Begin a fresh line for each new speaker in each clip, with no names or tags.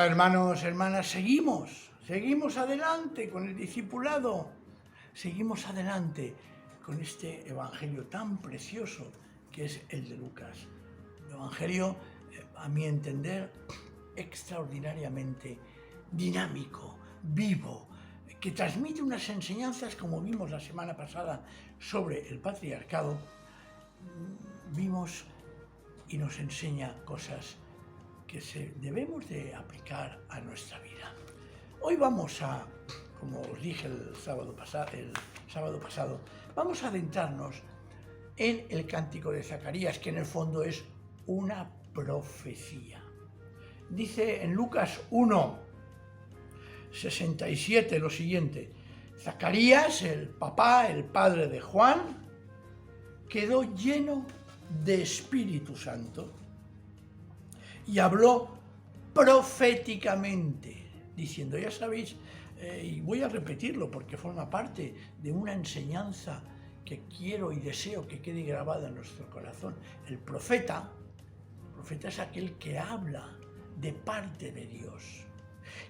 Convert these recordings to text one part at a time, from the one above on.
Hola hermanos, hermanas, seguimos adelante con el discipulado, seguimos adelante con este evangelio tan precioso que es el de Lucas. Un evangelio, a mi entender, extraordinariamente dinámico, vivo, que transmite unas enseñanzas, como vimos la semana pasada sobre el patriarcado, vimos y nos enseña cosas que debemos de aplicar a nuestra vida. Hoy vamos a, como os dije el sábado pasado, vamos a adentrarnos en el cántico de Zacarías, que en el fondo es una profecía. Dice en Lucas 1:67 lo siguiente: Zacarías, el padre de Juan, quedó lleno de Espíritu Santo y habló proféticamente, diciendo, ya sabéis, y voy a repetirlo porque forma parte de una enseñanza que quiero y deseo que quede grabada en nuestro corazón. El profeta es aquel que habla de parte de Dios.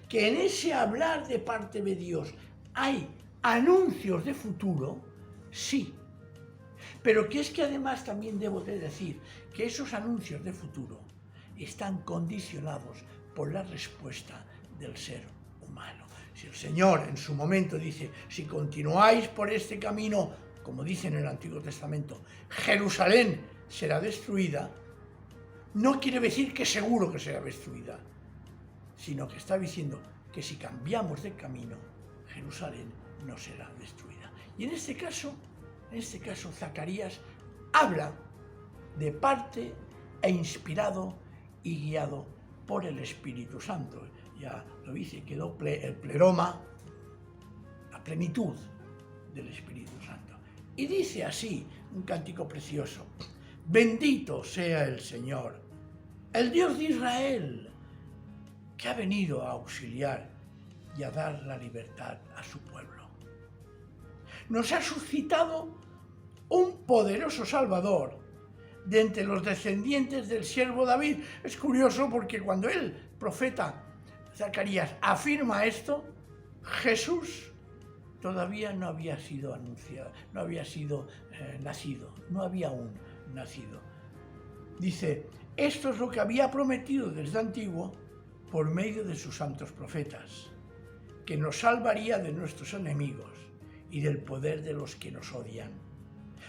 Que en ese hablar de parte de Dios hay anuncios de futuro, sí. Pero que es que además también debo de decir que esos anuncios de futuro están condicionados por la respuesta del ser humano. Si el Señor en su momento dice, si continuáis por este camino, como dice en el Antiguo Testamento, Jerusalén será destruida, no quiere decir que seguro que será destruida, sino que está diciendo que si cambiamos de camino, Jerusalén no será destruida. Y en este caso, Zacarías habla de parte e inspirado y guiado por el Espíritu Santo. Ya lo dice, quedó el pleroma, la plenitud del Espíritu Santo. Y dice así, un cántico precioso: bendito sea el Señor, el Dios de Israel, que ha venido a auxiliar y a dar la libertad a su pueblo. Nos ha suscitado un poderoso Salvador de entre los descendientes del siervo David. Es curioso porque cuando el profeta Zacarías afirma esto, Jesús todavía no había sido anunciado, no había sido nacido, no había aún nacido. Dice, esto es lo que había prometido desde antiguo por medio de sus santos profetas, que nos salvaría de nuestros enemigos y del poder de los que nos odian,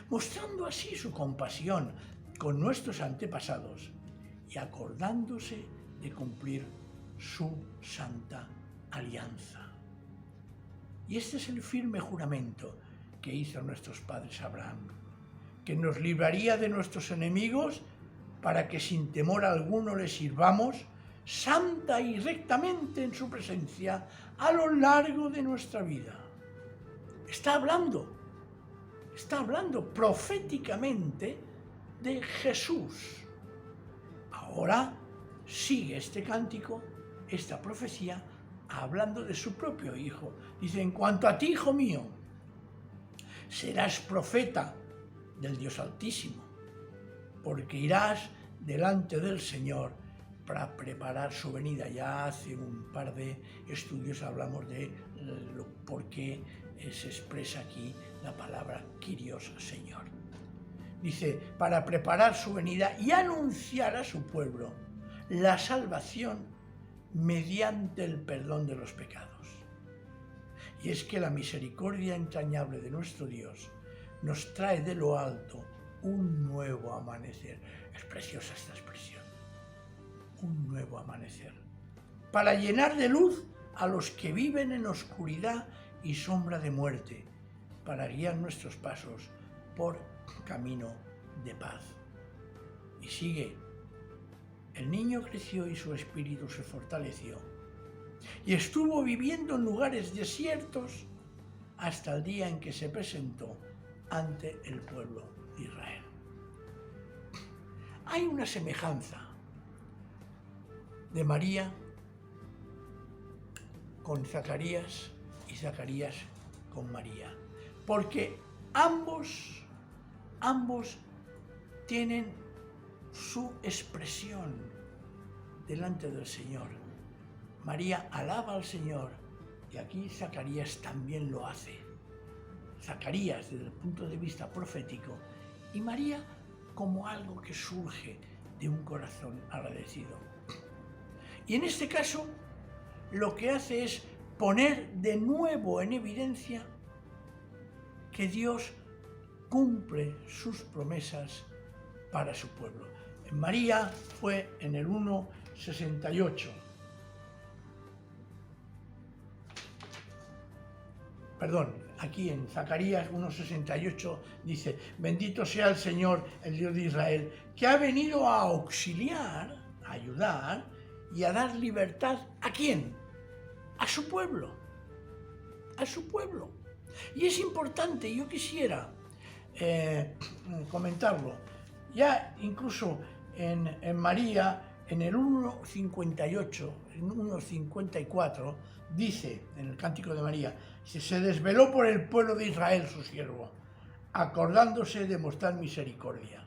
mostrando así su compasión con nuestros antepasados y acordándose de cumplir su santa alianza. Y este es el firme juramento que hizo nuestros padres Abraham, que nos libraría de nuestros enemigos para que sin temor alguno le sirvamos santa y rectamente en su presencia a lo largo de nuestra vida. Está hablando proféticamente de Jesús. Ahora sigue este cántico, esta profecía, hablando de su propio Hijo. Dice, en cuanto a ti, hijo mío, serás profeta del Dios Altísimo, porque irás delante del Señor para preparar su venida. Ya hace un par de estudios hablamos de por qué se expresa aquí la palabra Kyrios, Señor. Dice, para preparar su venida y anunciar a su pueblo la salvación mediante el perdón de los pecados. Y es que la misericordia entrañable de nuestro Dios nos trae de lo alto un nuevo amanecer. Es preciosa esta expresión. Un nuevo amanecer. Para llenar de luz a los que viven en oscuridad y sombra de muerte, para guiar nuestros pasos por camino de paz. Y sigue, el niño creció y su espíritu se fortaleció, y estuvo viviendo en lugares desiertos hasta el día en que se presentó ante el pueblo de Israel. Hay una semejanza de María con Zacarías y Zacarías con María, porque ambos tienen su expresión delante del Señor. María alaba al Señor, y aquí Zacarías también lo hace. Zacarías desde el punto de vista profético y María como algo que surge de un corazón agradecido. Y en este caso lo que hace es poner de nuevo en evidencia que Dios cumple sus promesas para su pueblo. En María fue en el 1:68. Perdón, aquí en Zacarías 1:68 dice: bendito sea el Señor, el Dios de Israel, que ha venido a auxiliar, a ayudar y a dar libertad. ¿A quién? A su pueblo. A su pueblo. Y es importante, yo quisiera comentarlo. Ya incluso en María, en el 1:58, en 1:54, dice en el Cántico de María: se desveló por el pueblo de Israel su siervo, acordándose de mostrar misericordia,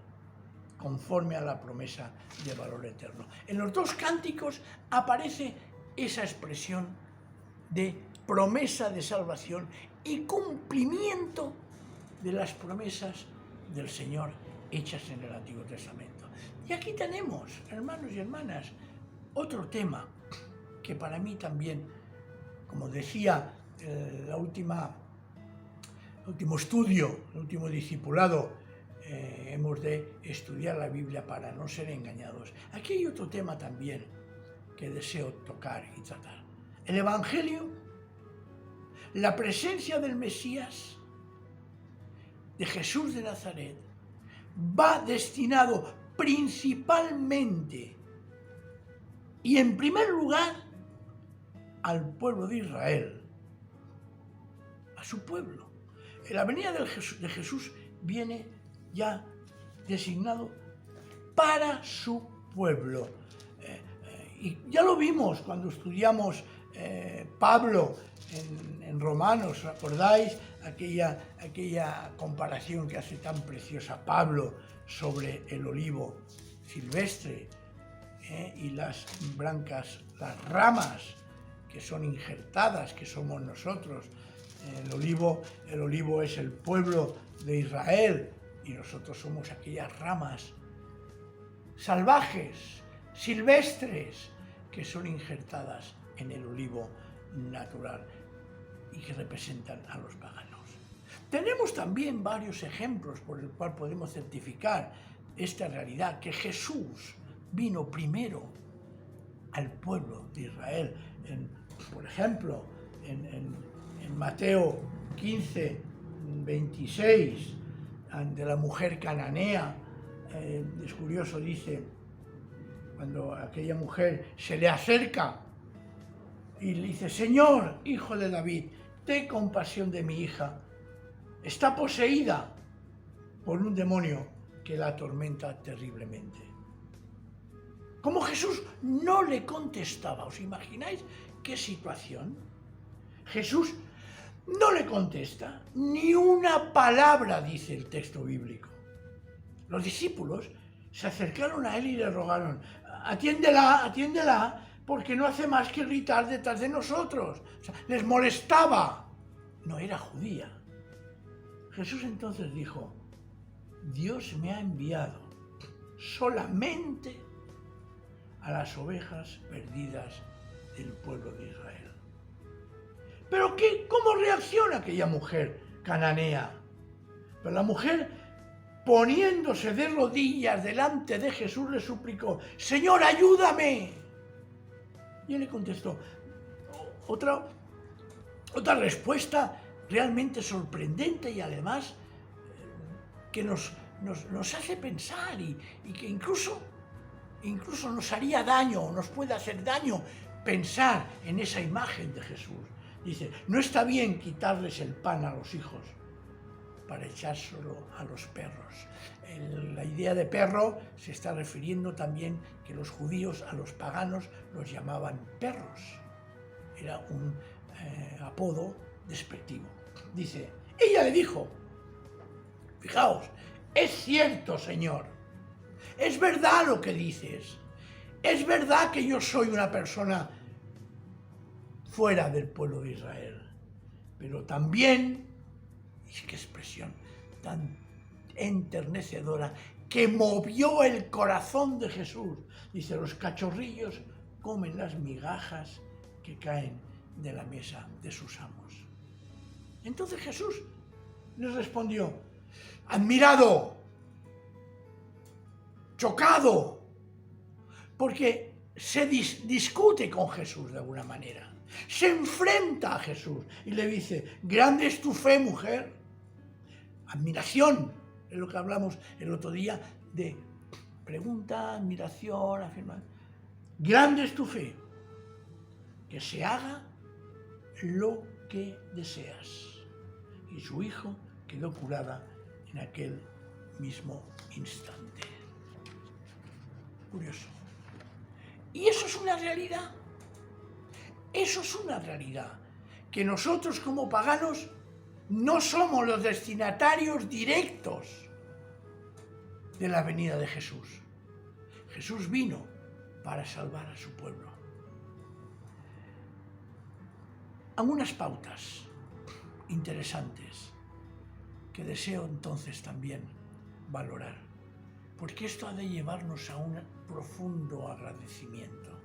conforme a la promesa de valor eterno. En los dos cánticos aparece esa expresión de promesa de salvación y cumplimiento de las promesas del Señor hechas en el Antiguo Testamento. Y aquí tenemos, hermanos y hermanas, otro tema que para mí también, como decía el último estudio, el último discipulado, hemos de estudiar la Biblia para no ser engañados. Aquí hay otro tema también que deseo tocar y tratar. El Evangelio, la presencia del Mesías, de Jesús de Nazaret, va destinado principalmente y en primer lugar al pueblo de Israel, a su pueblo. La venida de Jesús viene ya designado para su pueblo. Y ya lo vimos cuando estudiamos Pablo en Romanos, ¿os acordáis? Aquella comparación que hace tan preciosa Pablo sobre el olivo silvestre y las blancas, las ramas que son injertadas, que somos nosotros. El olivo es el pueblo de Israel y nosotros somos aquellas ramas salvajes, silvestres, que son injertadas en el olivo natural y que representan a los paganos. Tenemos también varios ejemplos por el cual podemos certificar esta realidad, que Jesús vino primero al pueblo de Israel. Por ejemplo, en Mateo 15:26, de la mujer cananea, es curioso, dice, cuando aquella mujer se le acerca y le dice: Señor, hijo de David, ten compasión de mi hija, está poseída por un demonio que la atormenta terriblemente. Como Jesús no le contestaba, ¿os imagináis qué situación? Jesús no le contesta, ni una palabra, dice el texto bíblico. Los discípulos se acercaron a él y le rogaron: atiéndela, atiéndela, porque no hace más que gritar detrás de nosotros. O sea, les molestaba. No era judía. Jesús entonces dijo: Dios me ha enviado solamente a las ovejas perdidas del pueblo de Israel. ¿Pero cómo reacciona aquella mujer cananea? Pero la mujer, poniéndose de rodillas delante de Jesús, le suplicó: Señor, ayúdame. Y él le contestó otra respuesta realmente sorprendente y además que nos hace pensar y que incluso nos haría daño, nos puede hacer daño pensar en esa imagen de Jesús. Dice: no está bien quitarles el pan a los hijos para echárselo a los perros. La idea de perro se está refiriendo también que los judíos a los paganos los llamaban perros. Era un apodo despectivo. Dice, ella le dijo: fijaos, es cierto, Señor, es verdad lo que dices, es verdad que yo soy una persona fuera del pueblo de Israel. Pero también, y qué expresión tan enternecedora, que movió el corazón de Jesús. Dice, los cachorrillos comen las migajas que caen de la mesa de sus amos. Entonces Jesús les respondió, admirado, chocado, porque se discute con Jesús de alguna manera. Se enfrenta a Jesús y le dice, grande es tu fe, mujer. Admiración, es lo que hablamos el otro día de pregunta, admiración, afirmación. Grande es tu fe, que se haga lo que deseas. Y su hijo quedó curada en aquel mismo instante. Curioso. Y eso es una realidad. Eso es una realidad. Que nosotros como paganos no somos los destinatarios directos de la venida de Jesús. Jesús vino para salvar a su pueblo. Algunas pautas interesantes que deseo entonces también valorar, porque esto ha de llevarnos a un profundo agradecimiento.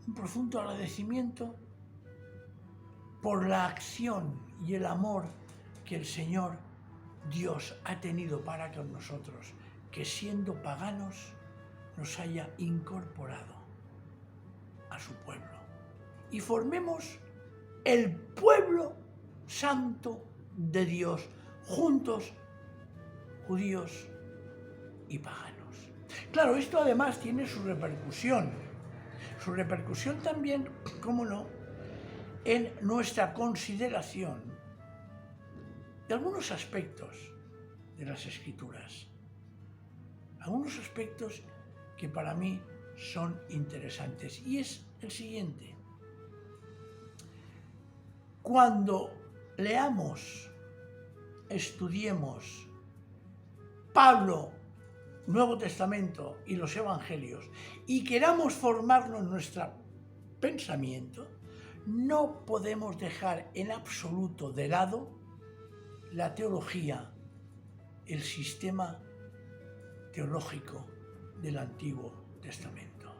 Un profundo agradecimiento por la acción y el amor que el Señor Dios ha tenido para con nosotros, que siendo paganos nos haya incorporado a su pueblo y formemos el pueblo santo de Dios, juntos, judíos y paganos. Claro, esto además tiene su repercusión también, cómo no, en nuestra consideración de algunos aspectos de las Escrituras, algunos aspectos que para mí son interesantes, y es el siguiente. Cuando leamos, estudiemos Pablo, Nuevo Testamento y los Evangelios, y queramos formarnos en nuestro pensamiento, no podemos dejar en absoluto de lado la teología, el sistema teológico del Antiguo Testamento.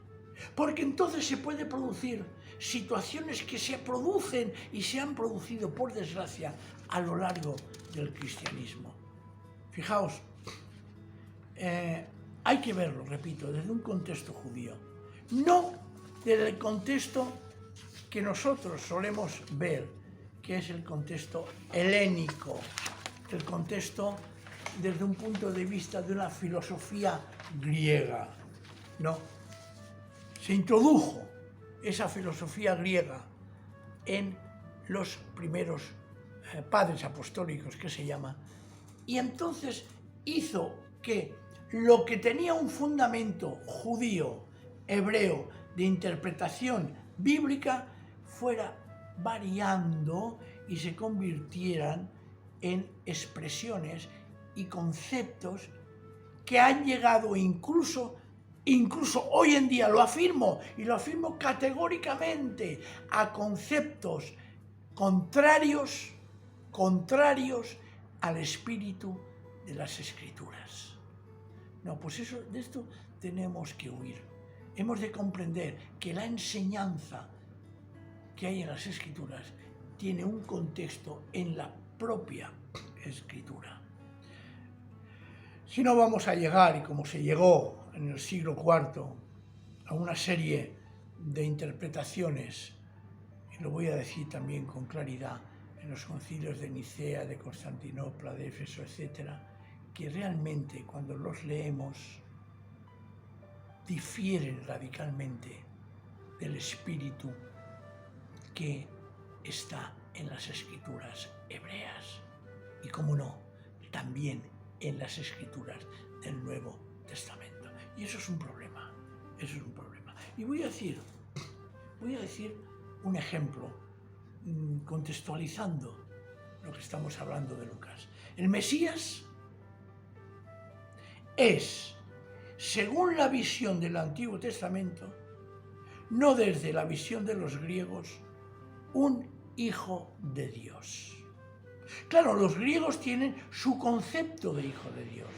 Porque entonces se puede producir situaciones que se producen y se han producido, por desgracia, a lo largo del cristianismo. Fijaos, hay que verlo, repito, desde un contexto judío, no desde el contexto que nosotros solemos ver, que es el contexto helénico, el contexto desde un punto de vista de una filosofía griega. No, se introdujo esa filosofía griega en los primeros padres apostólicos, que se llama, y entonces hizo que lo que tenía un fundamento judío, hebreo, de interpretación bíblica, fuera variando y se convirtieran en expresiones y conceptos que han llegado incluso hoy en día, lo afirmo, y lo afirmo categóricamente, a conceptos contrarios al espíritu de las Escrituras. No, pues de esto tenemos que huir. Hemos de comprender que la enseñanza que hay en las Escrituras tiene un contexto en la propia Escritura. Si no, vamos a llegar, y como se llegó en el siglo IV, a una serie de interpretaciones, y lo voy a decir también con claridad, en los concilios de Nicea, de Constantinopla, de Éfeso, etc., que realmente cuando los leemos difieren radicalmente del espíritu que está en las Escrituras hebreas y, como no, también en las Escrituras del Nuevo Testamento. Y eso es un problema, Y voy a decir un ejemplo, contextualizando lo que estamos hablando de Lucas. El Mesías es, según la visión del Antiguo Testamento, no desde la visión de los griegos, un hijo de Dios. Claro, los griegos tienen su concepto de hijo de Dios,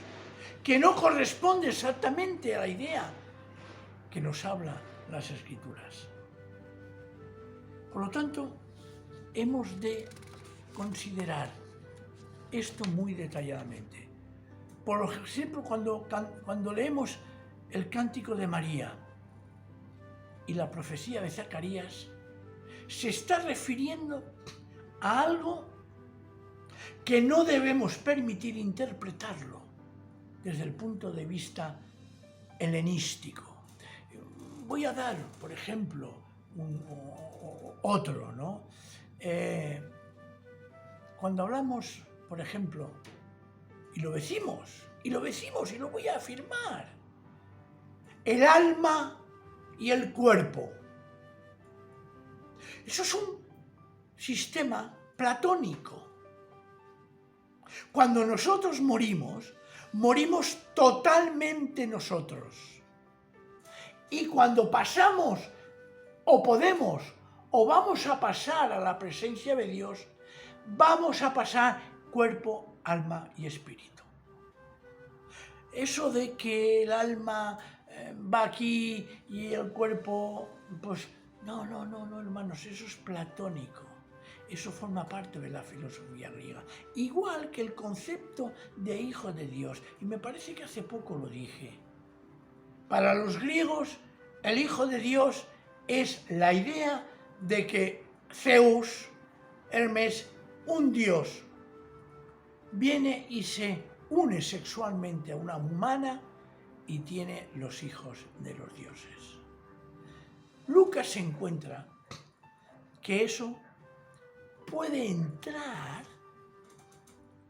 que no corresponde exactamente a la idea que nos habla las Escrituras. Por lo tanto, hemos de considerar esto muy detalladamente. Por ejemplo, cuando leemos el Cántico de María y la profecía de Zacarías, se está refiriendo a algo que no debemos permitir interpretarlo desde el punto de vista helenístico. Voy a dar, por ejemplo, otro, ¿no? Cuando hablamos, por ejemplo, y lo decimos, y lo voy a afirmar, el alma y el cuerpo. Eso es un sistema platónico. Cuando nosotros morimos, morimos totalmente nosotros. Y cuando pasamos, o podemos, o vamos a pasar a la presencia de Dios, vamos a pasar cuerpo, alma y espíritu. Eso de que el alma va aquí y el cuerpo, pues no, hermanos, eso es platónico. Eso forma parte de la filosofía griega. Igual que el concepto de hijo de Dios. Y me parece que hace poco lo dije. Para los griegos, el hijo de Dios es la idea de que Zeus, Hermes, un dios, viene y se une sexualmente a una humana y tiene los hijos de los dioses. Lucas se encuentra que eso puede entrar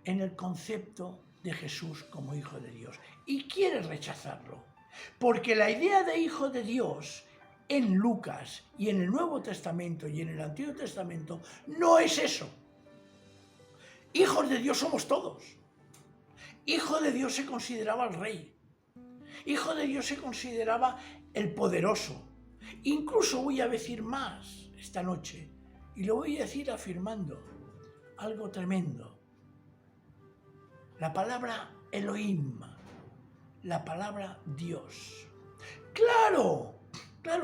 en el concepto de Jesús como hijo de Dios y quiere rechazarlo, porque la idea de hijo de Dios en Lucas y en el Nuevo Testamento y en el Antiguo Testamento no es eso. Hijos de Dios somos todos. Hijo de Dios se consideraba el rey. Hijo de Dios se consideraba el poderoso. Incluso voy a decir más esta noche, y lo voy a decir afirmando algo tremendo. La palabra Elohim, la palabra Dios. Claro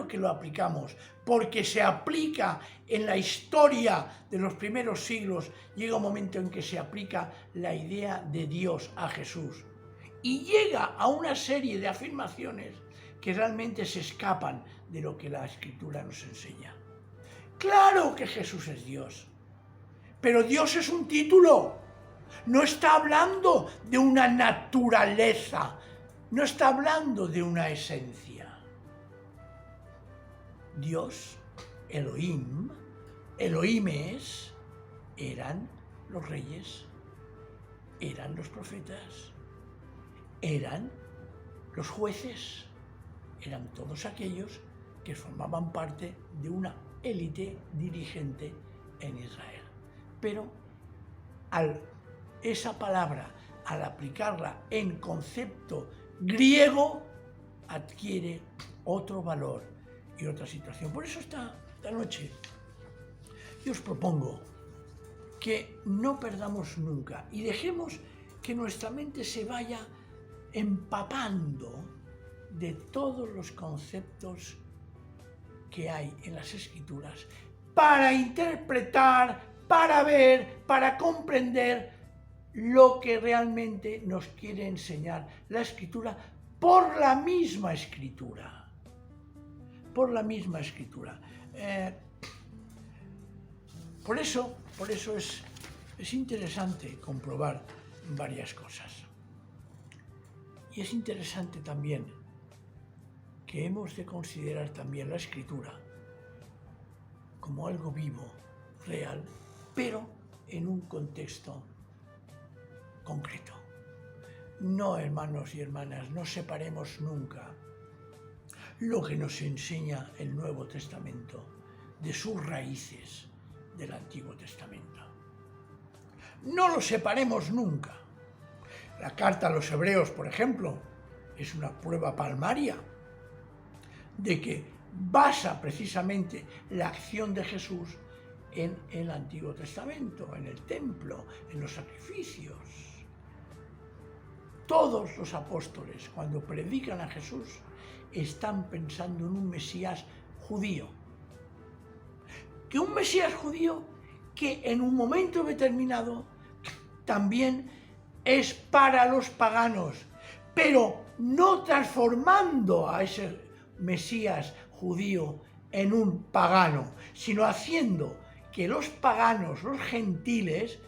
que lo aplicamos, porque se aplica en la historia de los primeros siglos. Llega un momento en que se aplica la idea de Dios a Jesús y llega a una serie de afirmaciones que realmente se escapan de lo que la Escritura nos enseña. Claro que Jesús es Dios, pero Dios es un título. No está hablando de una naturaleza, no está hablando de una esencia. Dios, Elohim, Elohimes, eran los reyes, eran los profetas, eran los jueces, eran todos aquellos que formaban parte de una élite dirigente en Israel. Pero esa palabra, al aplicarla en concepto griego, adquiere otro valor y otra situación. Por eso esta noche yo os propongo que no perdamos nunca y dejemos que nuestra mente se vaya empapando de todos los conceptos que hay en las Escrituras para interpretar, para ver, para comprender lo que realmente nos quiere enseñar la Escritura por la misma Escritura. Por la misma Escritura. Por eso es interesante comprobar varias cosas. Y es interesante también que hemos de considerar también la Escritura como algo vivo, real, pero en un contexto concreto. No, hermanos y hermanas, no separemos nunca lo que nos enseña el Nuevo Testamento de sus raíces del Antiguo Testamento. No lo separemos nunca. La carta a los Hebreos, por ejemplo, es una prueba palmaria de que basa precisamente la acción de Jesús en el Antiguo Testamento, en el templo, en los sacrificios. Todos los apóstoles, cuando predican a Jesús, están pensando en un Mesías judío. Que un Mesías judío que en un momento determinado también es para los paganos, pero no transformando a ese Mesías judío en un pagano, sino haciendo que los paganos, los gentiles,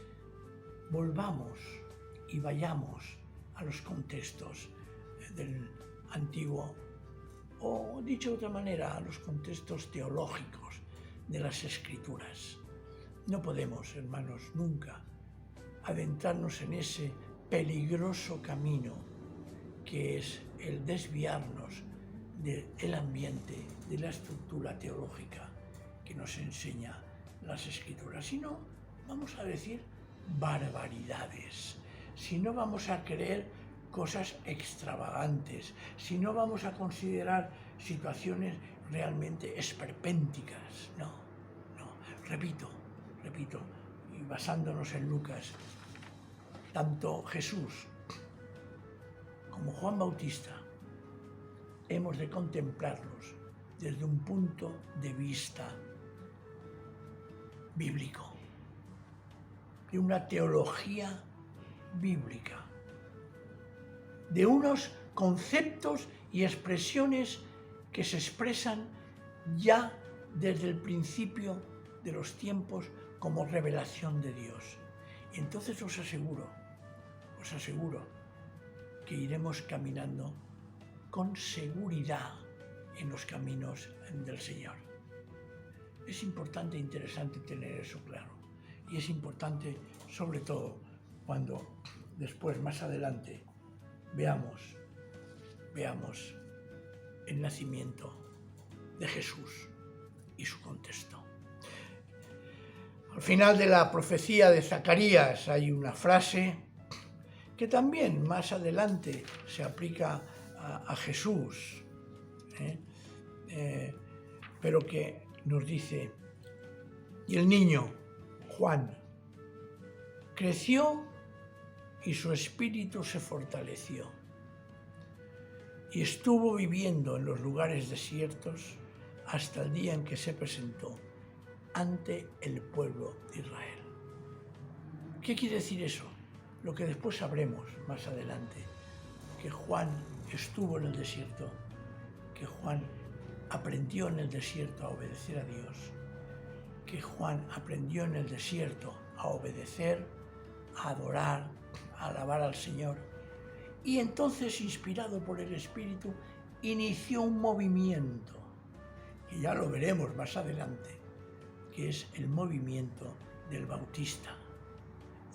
volvamos y vayamos a los contextos del antiguo, o dicho de otra manera, a los contextos teológicos de las Escrituras. No podemos, hermanos, nunca adentrarnos en ese peligroso camino que es el desviarnos del ambiente, de la estructura teológica que nos enseña las Escrituras. Si no, vamos a decir barbaridades, si no vamos a creer cosas extravagantes, si no vamos a considerar situaciones realmente esperpénticas. No, repito, y basándonos en Lucas, tanto Jesús como Juan Bautista hemos de contemplarlos desde un punto de vista bíblico, de una teología bíblica, de unos conceptos y expresiones que se expresan ya desde el principio de los tiempos como revelación de Dios. Y entonces os aseguro que iremos caminando con seguridad en los caminos del Señor. Es importante e interesante tener eso claro. Y es importante, sobre todo, cuando después, más adelante, veamos el nacimiento de Jesús y su contexto. Al final de la profecía de Zacarías hay una frase que también más adelante se aplica a Jesús, pero que nos dice: y el niño, Juan, creció y su espíritu se fortaleció, y estuvo viviendo en los lugares desiertos hasta el día en que se presentó ante el pueblo de Israel. ¿Qué quiere decir eso? Lo que después sabremos más adelante, que Juan estuvo en el desierto, que Juan aprendió en el desierto a obedecer a Dios, que Juan aprendió en el desierto a obedecer, a adorar, a alabar al Señor, y entonces, inspirado por el Espíritu, inició un movimiento, que ya lo veremos más adelante, que es el movimiento del Bautista.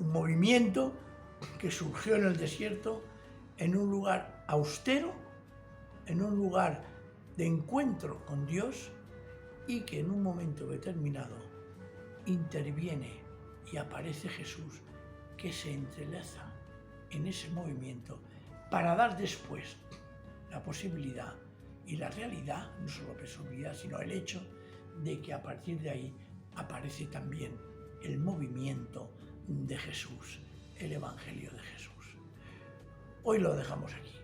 Un movimiento que surgió en el desierto, en un lugar austero, en un lugar de encuentro con Dios, y que en un momento determinado interviene y aparece Jesús, que se entrelaza en ese movimiento para dar después la posibilidad y la realidad, no solo posibilidad, sino el hecho de que a partir de ahí aparece también el movimiento de Jesús, el Evangelio de Jesús. Hoy lo dejamos aquí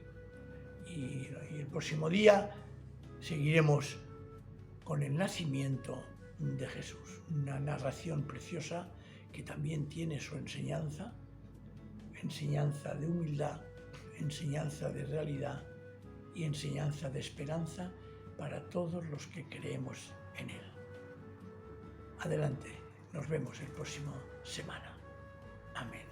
y el próximo día seguiremos con el nacimiento de Jesús, una narración preciosa que también tiene su enseñanza de humildad, enseñanza de realidad y enseñanza de esperanza para todos los que creemos en Él. Adelante, nos vemos el próximo semana. Amén.